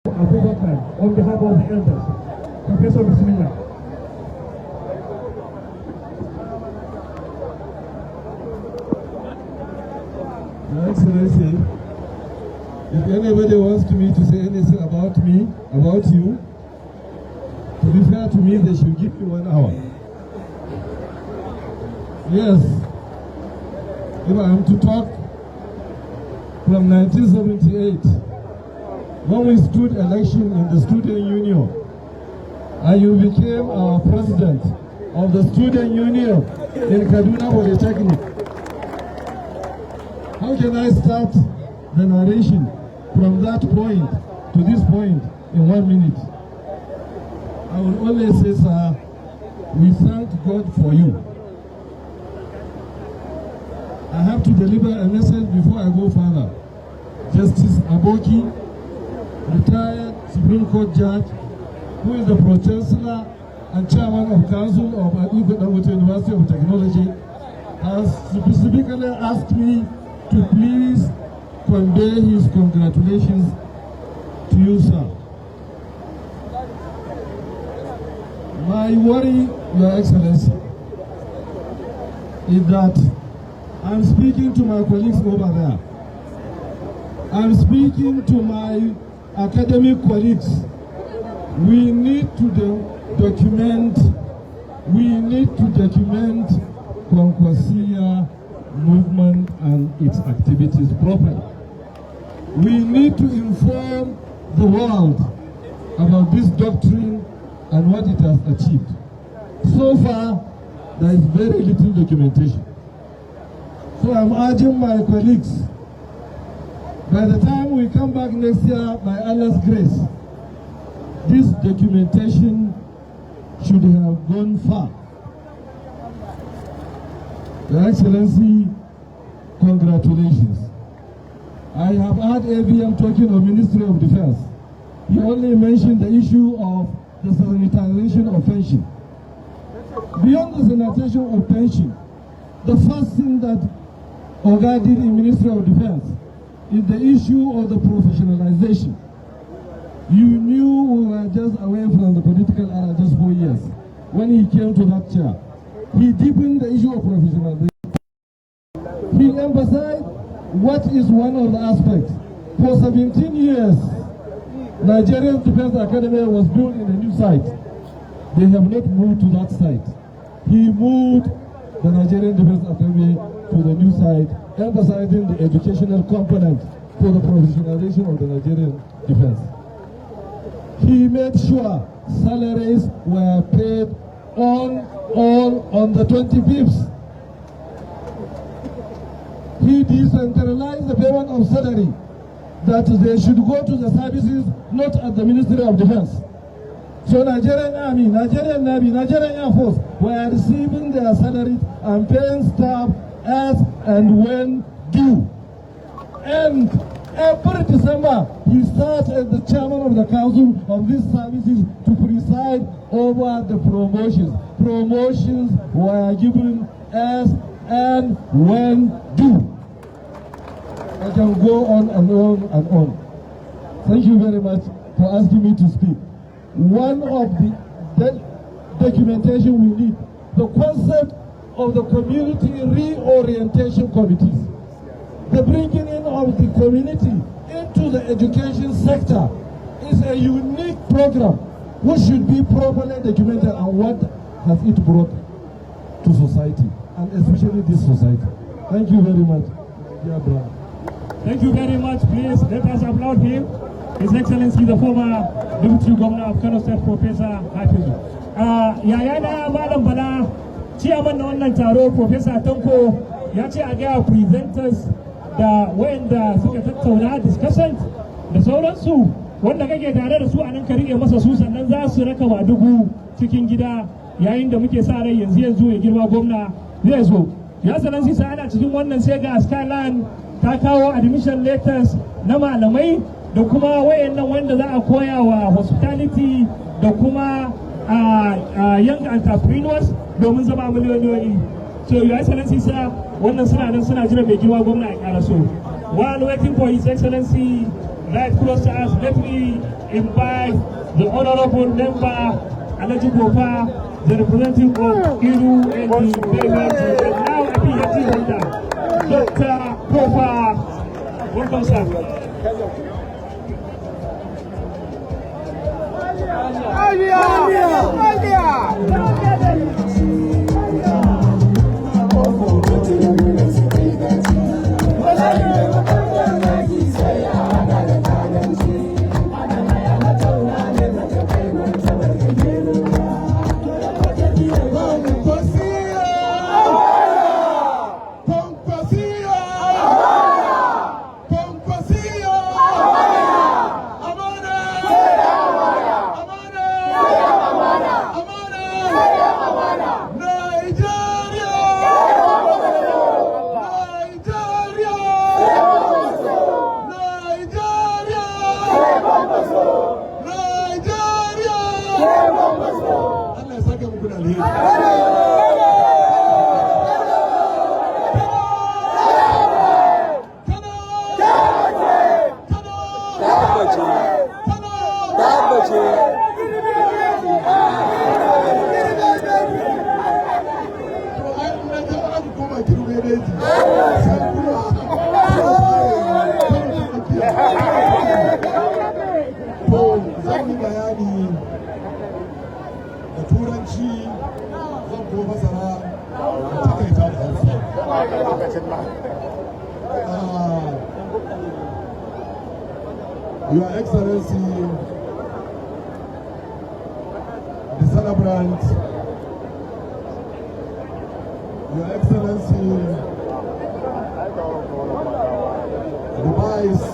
On behalf of the elders, Professor Bismillah. Your Excellency, if anybody wants me to say anything about me, about you, to be fair to me, they should give me 1 hour. Yes, if I am to talk from 1978, when we stood election in the student union, and you became our president of the student union in Kaduna Polytechnic. How can I start the narration from that point to this point in 1 minute? I will always say, sir, we thank God for you. I have to deliver a message before I go further. Justice Aboki, retired Supreme Court judge, who is the Pro-Chancellor and Chairman of Council of Dangote University of Technology, has specifically asked me to please convey his congratulations to you, sir. My worry, Your Excellency, is that I'm speaking to my colleagues over there. I'm speaking to my academic colleagues. We need to document Concoursia movement and its activities properly. We need to inform the world about this doctrine and what it has achieved. So far, there is very little documentation. So I'm urging my colleagues, by the time we come back next year, by Allah's grace, this documentation should have gone far. Your Excellency, congratulations. I have heard ABM talking of Ministry of Defense. He only mentioned the issue of the sanitization of pension. Beyond the sanitization of pension, the first thing that Oga did in Ministry of Defense is the issue of the professionalization. You knew we were just away from the political era just 4 years. When he came to that chair, he deepened the issue of professionalization. He emphasized what is one of the aspects. For 17 years, Nigerian Defense Academy was built in a new site. They have not moved to that site. He moved the Nigerian Defense Academy to the new site, emphasizing the educational component for the professionalization of the Nigerian defense. He made sure salaries were paid on the 25th. He decentralized the payment of salary, that they should go to the services, not at the Ministry of Defense. So Nigerian Army, Nigerian Navy, Nigerian Air Force were receiving their salaries and paying staff as and when due. And every December, he starts as the chairman of the council of these services to preside over the promotions. Promotions were given as and when due. I can go on and on and on. Thank you very much for asking me to speak. One of the documentation we need, the concept of the community reorientation committees. The bringing in of the community into the education sector is a unique program which should be properly documented, and what has it brought to society, and especially this society. Thank you very much, dear brother. Thank you very much. Please let us applaud him. His Excellency, the former Deputy Governor of Kano State, Professor Hafizu. Yayana Madam Bala, Chairman na wannan taro, Professor Tanko, ya ce a gaya presenters da wayanda suka tattauna discussant da sauransu wanda kake tare da su a nan ka rike masa su, sannan za su raka Madugu cikin gida yayin da muke sa rai yanzu ya girma gwamna zai zo. Ya Excellency, sai ana cikin wannan sai ga Skyline ta kawo admission letters na malamai da kuma wayannan wanda za a koya wa hospitality da kuma young entrepreneurs domin zama miliyoniyoyi. So Your Excellency, sir, wannan suna nan suna jira mai girma gwamna a karaso. While waiting for His Excellency right close to us. Let me invite the honorable member, Alaji Gopa, the representative of Iru and the Beggars, and now I think holder, Dr. Gopa. Welcome, sir. Your Excellency, the celebrant, Your Excellency, the Vice,